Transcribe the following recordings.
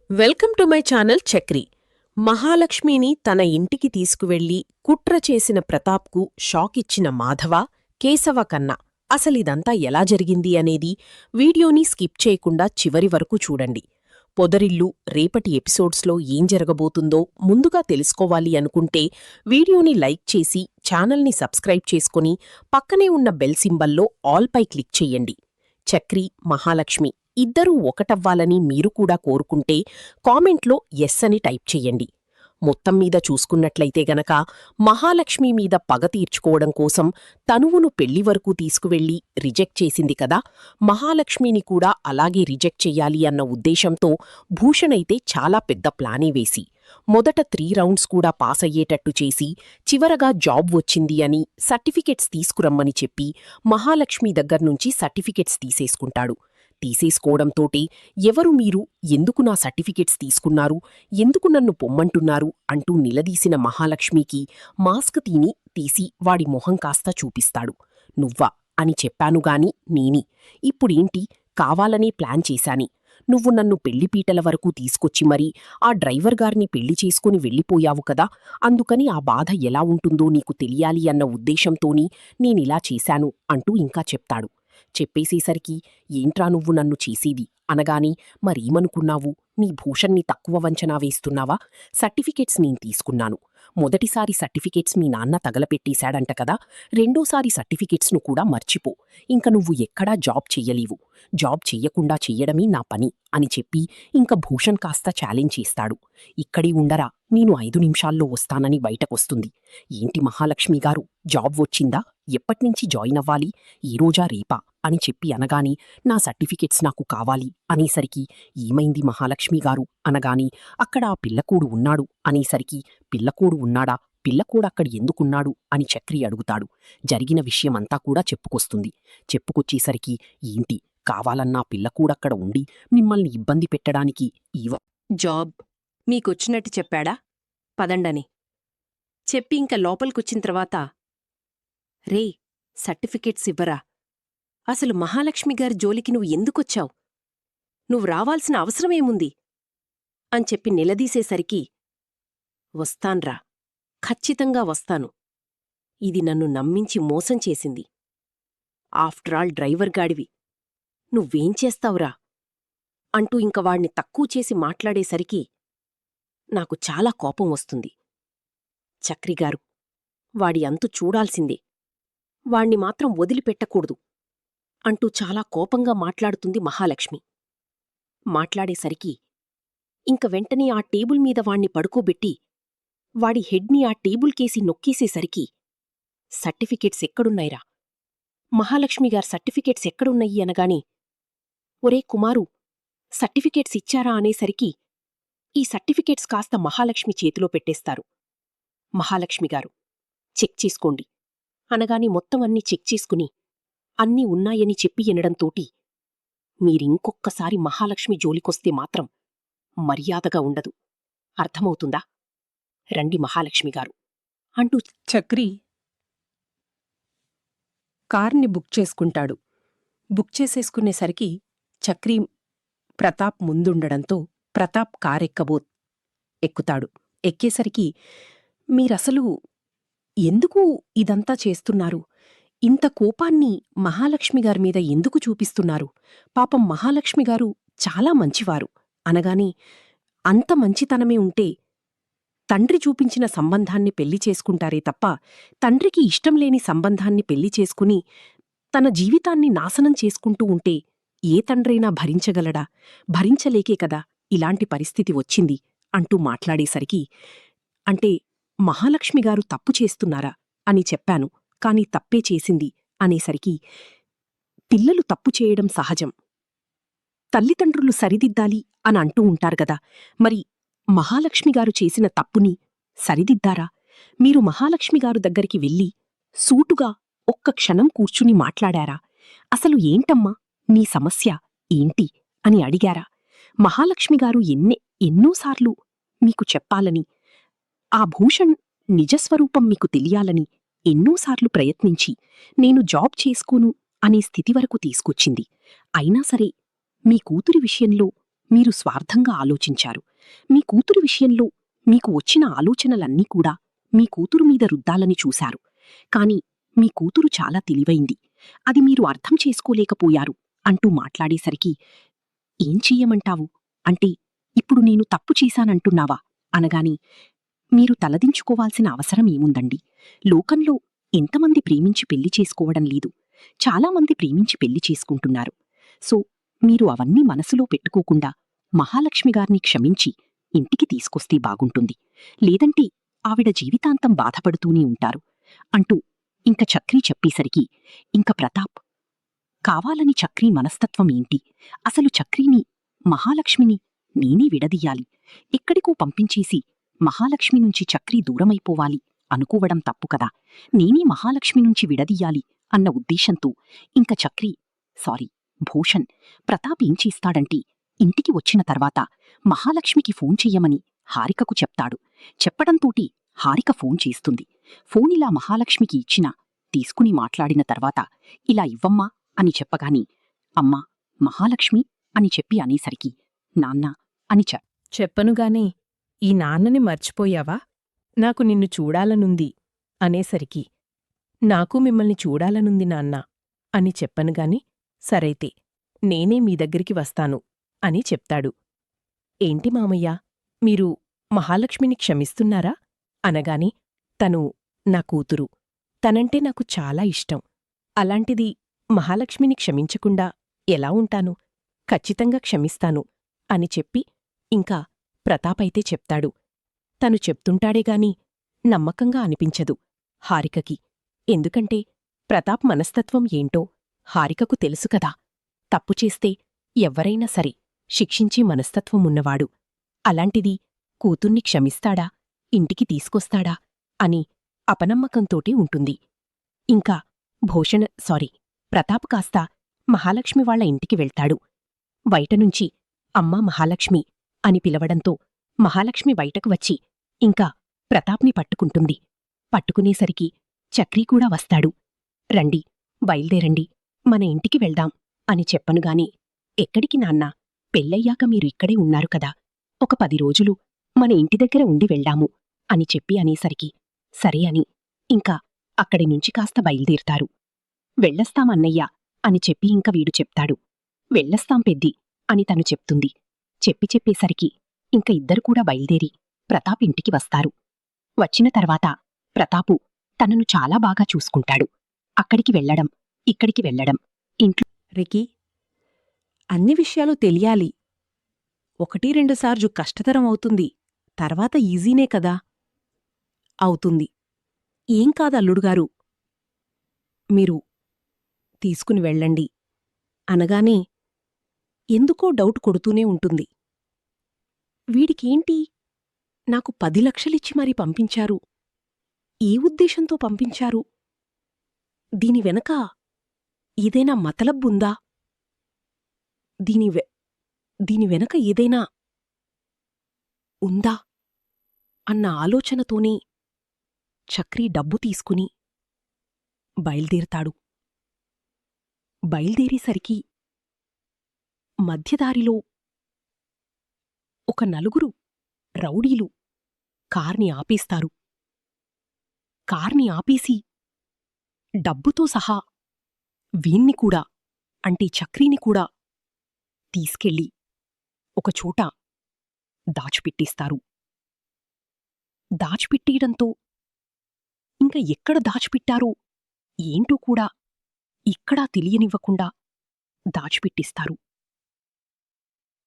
Welcome to my channel Chakri. మహాలక్ష్మిని తన ఇంటికి తీసుకువెళ్లి కుట్ర చేసిన ప్రతాప్కు షాకిచ్చిన మాధవ, కేశవ కన్నా అసలిదంతా ఎలా జరిగింది అనేది వీడియోని స్కిప్ చేయకుండా చివరి వరకు చూడండి. పొదరిల్లు రేపటి ఎపిసోడ్స్లో ఏం జరగబోతుందో ముందుగా తెలుసుకోవాలి అనుకుంటే వీడియోని లైక్ చేసి ఛానల్ని సబ్స్క్రైబ్ చేసుకుని పక్కనే ఉన్న బెల్ సింబల్లో ఆల్ పై క్లిక్ చెయ్యండి. చక్రి, మహాలక్ష్మి ఇద్దరూ ఒకటవ్వాలని మీరు కూడా కోరుకుంటే కామెంట్లో ఎస్ అని టైప్ చెయ్యండి. మొత్తం మీద చూసుకున్నట్లయితే గనక మహాలక్ష్మి మీద పగ తీర్చుకోవడం కోసం తనువును పెళ్లి వరకు తీసుకువెళ్లి రిజెక్ట్ చేసింది కదా, మహాలక్ష్మిని కూడా అలాగే రిజెక్ట్ చెయ్యాలి అన్న ఉద్దేశంతో భూషణైతే చాలా పెద్ద ప్లానే వేసి మొదట 3 రౌండ్స్ కూడా పాస్ అయ్యేటట్టు చేసి చివరగా జాబ్ వచ్చింది అని సర్టిఫికెట్స్ తీసుకురమ్మని చెప్పి మహాలక్ష్మి దగ్గర్నుంచి సర్టిఫికెట్స్ తీసేసుకుంటాడు. తీసేసుకోవడంతోటి ఎవరు మీరు, ఎందుకు నా సర్టిఫికెట్స్ తీసుకున్నారు, ఎందుకు నన్ను పొమ్మంటున్నారు అంటూ నిలదీసిన మహాలక్ష్మికి మాస్క్ తీసి వాడి మొహం కాస్త చూపిస్తాడు. నువ్వా అని చెప్పానుగాని నేని, ఇప్పుడేంటి కావాలనే ప్లాన్ చేశాని, నువ్వు నన్ను పెళ్లిపీటల వరకు తీసుకొచ్చి మరీ ఆ డ్రైవర్ గారిని పెళ్లి చేసుకుని వెళ్ళిపోయావు కదా, అందుకని ఆ బాధ ఎలా ఉంటుందో నీకు తెలియాలి అన్న ఉద్దేశంతోని నేనిలా చేశాను అంటూ ఇంకా చెప్తాడు. చెప్పేసేసరికి ఏంట్రా నువ్వు నన్ను చేసేది అనగాని, మరేమనుకున్నావు, నీ భూషణ్ణి తక్కువ వంచనా వేస్తున్నావా, సర్టిఫికెట్స్ నేను తీసుకున్నాను, మొదటిసారి సర్టిఫికెట్స్ మీ నాన్న తగలపెట్టేశాడంట కదా, రెండోసారి సర్టిఫికెట్స్ను కూడా మర్చిపో, ఇంక నువ్వు ఎక్కడా జాబ్ చెయ్యలేవు, జాబ్ చెయ్యకుండా చెయ్యడమే నా పని అని చెప్పి ఇంక భూషణ్ కాస్త ఛాలెంజ్ చేస్తాడు. ఇక్కడే ఉండరా, నేను 5 నిమిషాల్లో వస్తానని బయటకొస్తుంది. ఏంటి మహాలక్ష్మిగారు, జాబ్ వచ్చిందా, ఎప్పట్నుంచి జాయిన్ అవ్వాలి, ఈ రోజా రేపా అని చెప్పి అనగాని, నా సర్టిఫికెట్స్ నాకు కావాలి అనేసరికి, ఏమైంది మహాలక్ష్మిగారు అనగాని, అక్కడ ఆ పిల్లకోడు ఉన్నాడు అనేసరికి, పిల్లకోడు ఉన్నాడా, పిల్లకోడక్కడ ఎందుకున్నాడు అని చక్రి అడుగుతాడు. జరిగిన విషయమంతా కూడా చెప్పుకొస్తుంది. చెప్పుకొచ్చేసరికి, ఏంటి కావాలన్నా పిల్లకూడక్కడ ఉండి మిమ్మల్ని ఇబ్బంది పెట్టడానికి జాబ్ మీకొచ్చినట్టు చెప్పాడా, పదండని చెప్పి ఇంక లోపలికొచ్చిన తర్వాత, రే సర్టిఫికెట్స్ ఇవ్వరా, అసలు మహాలక్ష్మిగారి జోలికి నువ్వు ఎందుకొచ్చావు, నువ్వు రావాల్సిన అవసరమేముంది అని చెప్పి నిలదీసేసరికి, వస్తాన్రా, ఖచ్చితంగా వస్తాను, ఇది నన్ను నమ్మించి మోసం చేసింది, ఆఫ్టరాల్ డ్రైవర్ గాడివి, నువ్వేం చేస్తావురా అంటూ ఇంక వాణ్ణి తక్కువ చేసి మాట్లాడేసరికి నాకు చాలా కోపం వస్తుంది. చక్రిగారు, వాడి అంతు చూడాల్సిందే, వాణ్ణి మాత్రం వదిలిపెట్టకూడదు అంటూ చాలా కోపంగా మాట్లాడుతుంది మహాలక్ష్మి. మాట్లాడేసరికి ఇంక వెంటనే ఆ టేబుల్ మీద వాణ్ణి పడుకోబెట్టి వాడి హెడ్ని ఆ టేబుల్కేసి నొక్కేసేసరికి, సర్టిఫికెట్స్ ఎక్కడున్నాయిరా, మహాలక్ష్మిగారి సర్టిఫికెట్స్ ఎక్కడున్నయ్యి అనగాని, ఒరే కుమారు, సర్టిఫికెట్స్ ఇచ్చారా అనేసరికి, ఈ సర్టిఫికెట్స్ కాస్త మహాలక్ష్మి చేతిలో పెట్టేస్తారు. మహాలక్ష్మిగారు, చెక్ చేసుకోండి అనగాని మొత్తం అన్నీ చెక్ చేసుకుని అన్నీ ఉన్నాయని చెప్పి ఎనడంతోటి, మీరింకొక్కసారి మహాలక్ష్మి జోలికొస్తే మాత్రం మర్యాదగా ఉండదు, అర్థమవుతుందా, రండి మహాలక్ష్మిగారు అంటూ చక్రి కార్ని బుక్ చేసుకుంటాడు. బుక్ చేసేసుకునేసరికి చక్రి ప్రతాప్ ముందుండడంతో ప్రతాప్ ఎక్కుతాడు. ఎక్కేసరికి, మీరసలు ఎందుకు ఇదంతా చేస్తున్నారు, ఇంత కోపాన్ని మహాలక్ష్మిగారి మీద ఎందుకు చూపిస్తున్నారు, పాపం మహాలక్ష్మిగారు చాలా మంచివారు అనగాని, అంత మంచితనమే ఉంటే తండ్రి చూపించిన సంబంధాన్ని పెళ్లి చేసుకుంటారే తప్ప, తండ్రికి ఇష్టం లేని సంబంధాన్ని పెళ్లి చేసుకుని తన జీవితాన్ని నాశనం చేసుకుంటూ ఉంటే ఏ తండ్రైనా భరించగలడా, భరించలేకే కదా ఇలాంటి పరిస్థితి వచ్చింది అంటూ మాట్లాడేసరికి, అంటే మహాలక్ష్మిగారు తప్పు చేస్తున్నారా అని చెప్పాను, కాని తప్పే చేసింది అనేసరికి, పిల్లలు తప్పు చేయడం సహజం, తల్లిదండ్రులు సరిదిద్దాలి అని అంటూ ఉంటారుగదా, మరి మహాలక్ష్మిగారు చేసిన తప్పుని సరిదిద్దారా, మీరు మహాలక్ష్మిగారు దగ్గరికి వెళ్ళి సూటుగా ఒక్క క్షణం కూర్చుని మాట్లాడారా, అసలు ఏంటమ్మా నీ సమస్య ఏంటి అని అడిగారా, మహాలక్ష్మిగారు ఎన్నోసార్లు మీకు చెప్పాలని, ఆ భూషణ్ నిజస్వరూపం మీకు తెలియాలని ఎన్నోసార్లు ప్రయత్నించి నేను జాబ్ చేసుకోను అనే స్థితి వరకు తీసుకొచ్చింది, అయినా సరే మీ కూతురి విషయంలో మీరు స్వార్థంగా ఆలోచించారు. మీ కూతురు విషయంలో మీకు వచ్చిన ఆలోచనలన్నీ కూడా మీ కూతురు మీద రుద్దాలని చూశారు. కాని మీ కూతురు చాలా తెలివైంది. అది మీరు అర్థం చేసుకోలేకపోయారు అంటూ మాట్లాడేసరికి, ఏం చెయ్యమంటావు? అంటే ఇప్పుడు నేను తప్పు చేశానంటున్నావా అనగాని, మీరు తలదించుకోవాల్సిన అవసరం ఏముందండి? లోకంలో ఎంతమంది ప్రేమించి పెళ్లి చేసుకోవడం లేదు. చాలామంది ప్రేమించి పెళ్లి చేసుకుంటున్నారు. సో మీరు అవన్నీ మనసులో పెట్టుకోకుండా మహాలక్ష్మిగారిని క్షమించి ఇంటికి తీసుకొస్తే బాగుంటుంది. లేదంటే ఆవిడ జీవితాంతం బాధపడుతూనే ఉంటారు అంటూ ఇంక చక్రి చెప్పేసరికి, ఇంక ప్రతాప్, కావాలని చక్రి మనస్తత్వం ఏంటి? అసలు చక్రీని, మహాలక్ష్మిని నేనే విడదీయాలి. ఎక్కడికో పంపించేసి మహాలక్ష్మి నుంచి చక్రి దూరమైపోవాలి అనుకోవడం తప్పు కదా. నేనే మహాలక్ష్మి నుంచి విడదీయాలి అన్న ఉద్దేశంతో ఇంక చక్రి, సారీ భూషణ్, ప్రతాప్ ఏం చేస్తాడంటే ఇంటికి వచ్చిన తర్వాత మహాలక్ష్మికి ఫోన్ చెయ్యమని హారికకు చెప్తాడు. చెప్పడంతోటి హారిక ఫోన్ చేస్తుంది. ఫోనిలా మహాలక్ష్మికి ఇచ్చినా తీసుకుని మాట్లాడిన తర్వాత, ఇలా ఇవ్వమ్మా అని చెప్పగాని, అమ్మా మహాలక్ష్మి అని చెప్పి అనేసరికి, నాన్నా అని చెప్పనుగానే ఈ నాన్నని మర్చిపోయావా? నాకు నిన్ను చూడాలనుంది అనేసరికి, నాకు మిమ్మల్ని చూడాలనుంది నాన్నా అని చెప్పనుగాని, సరైతే నేనే మీ దగ్గరికి వస్తాను అని చెప్తాడు. ఏంటి మామయ్యా, మీరు మహాలక్ష్మిని క్షమిస్తున్నారా అనగాని, తను నా కూతురు, తనంటే నాకు చాలా ఇష్టం. అలాంటిది మహాలక్ష్మిని క్షమించకుండా ఎలా ఉంటాను? ఖచ్చితంగా క్షమిస్తాను అని చెప్పి ఇంకా ప్రతాపైతే చెప్తాడు. తను చెప్తుంటాడేగాని నమ్మకంగా అనిపించదు హారికకి. ఎందుకంటే ప్రతాప్ మనస్తత్వం ఏంటో హారికకు తెలుసు కదా. తప్పు చేస్తే ఎవ్వరైనా సరే శిక్షించే మనస్తత్వం ఉన్నవాడు. అలాంటిది కూతుర్ని క్షమిస్తాడా, ఇంటికి తీసుకొస్తాడా అని అపనమ్మకంతోటి ఉంటుంది. ఇంకా ప్రతాప్ కాస్త మహాలక్ష్మి వాళ్ల ఇంటికి వెళ్తాడు. బయటనుంచి అమ్మా మహాలక్ష్మి అని పిలవడంతో మహాలక్ష్మి బయటకు వచ్చి ఇంకా ప్రతాప్ని పట్టుకుంటుంది. పట్టుకునేసరికి చక్రీ కూడా వస్తాడు. రండి, బయల్దేరండి, మన ఇంటికి వెళ్దాం అని చెప్పనుగాని, ఎక్కడికి నాన్నా, పెళ్ళయ్యాక మీరు ఇక్కడే ఉన్నారు కదా, ఒక 10 రోజులు మన ఇంటి దగ్గర ఉండి వెళ్దాము అని చెప్పి అనేసరికి, సరే అని ఇంకా అక్కడి నుంచి కాస్త బయల్దేరుతారు. వెళ్ళొస్తామన్నయ్యా అని చెప్పి ఇంక వీడు చెప్తాడు. వెళ్ళొస్తాం పెద్ది అని తను చెప్తుంది. చెప్పేసరికి ఇంక ఇద్దరు కూడా బయల్దేరి ప్రతాప్ ఇంటికి వస్తారు. వచ్చిన తర్వాత ప్రతాపు తనను చాలా బాగా చూసుకుంటాడు. అక్కడికి వెళ్లడం, ఇక్కడికి వెళ్లడం, ఇంట్లో రికీ, అన్ని విషయాలు తెలియాలి. 1-2 సార్లు కష్టతరం అవుతుంది, తర్వాత ఈజీనే కదా. అవుతుంది. ఏం కాదల్లుడుగారు, మీరు తీసుకుని వెళ్ళండి అనగానే ఎందుకో డౌట్ కొడుతూనే ఉంటుంది. వీడికేంటి, నాకు 10 లక్షలిచ్చి మరీ పంపించారు, ఏ ఉద్దేశంతో పంపించారు? దీని వెనక ఏదైనా మతలబ్బుందా? దీని వెనక ఏదైనా ఉందా అన్న ఆలోచనతోనే చక్రీ డబ్బు తీసుకుని బయల్దేరతాడు. బయల్దేరేసరికి మధ్యదారిలో ఒక 4 రౌడీలు కార్ని ఆపేస్తారు. కార్ని ఆపేసి డబ్బుతో సహా వీణ్ణి కూడా, అంటే చక్రీని కూడా తీసుకెళ్ళి ఒకచోట దాచిపెట్టేస్తారు. దాచిపెట్టేయడంతో ఇంక ఎక్కడ దాచిపెట్టారో ఏంటో కూడా ఎక్కడా తెలియనివ్వకుండా దాచిపెట్టేస్తారు.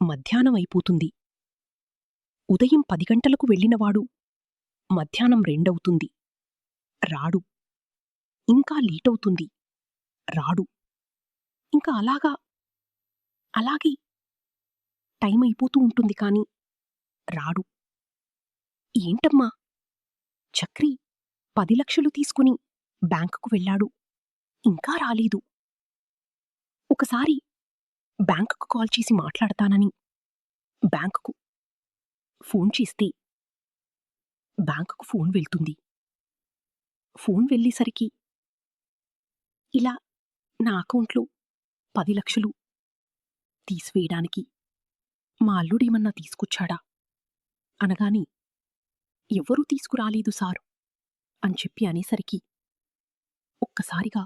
మధ్యాహ్నం అయిపోతుంది. ఉదయం 10 గంటలకు వెళ్ళినవాడు మధ్యాహ్నం 2 అవుతుంది. రాడు. ఇంకా లేటవుతుంది. రాడు. ఇంకా అలాగే టైం అయిపోతూ ఉంటుంది కాని రాడు. ఏంటమ్మా, చక్రీ 10 లక్షలు తీసుకుని బ్యాంకుకు వెళ్ళాడు, ఇంకా రాలేదు. ఒకసారి బ్యాంకుకు కాల్ చేసి మాట్లాడతానని బ్యాంకుకు ఫోన్ చేస్తే బ్యాంకుకు ఫోన్ వెళ్తుంది. ఫోన్ వెళ్ళేసరికి ఇలా నా అకౌంట్లో 10 లక్షలు తీసివేయడానికి మా అల్లుడేమన్నా తీసుకొచ్చాడా అనగాని ఎవ్వరూ తీసుకురాలేదు సారు అని చెప్పి అనేసరికి ఒక్కసారిగా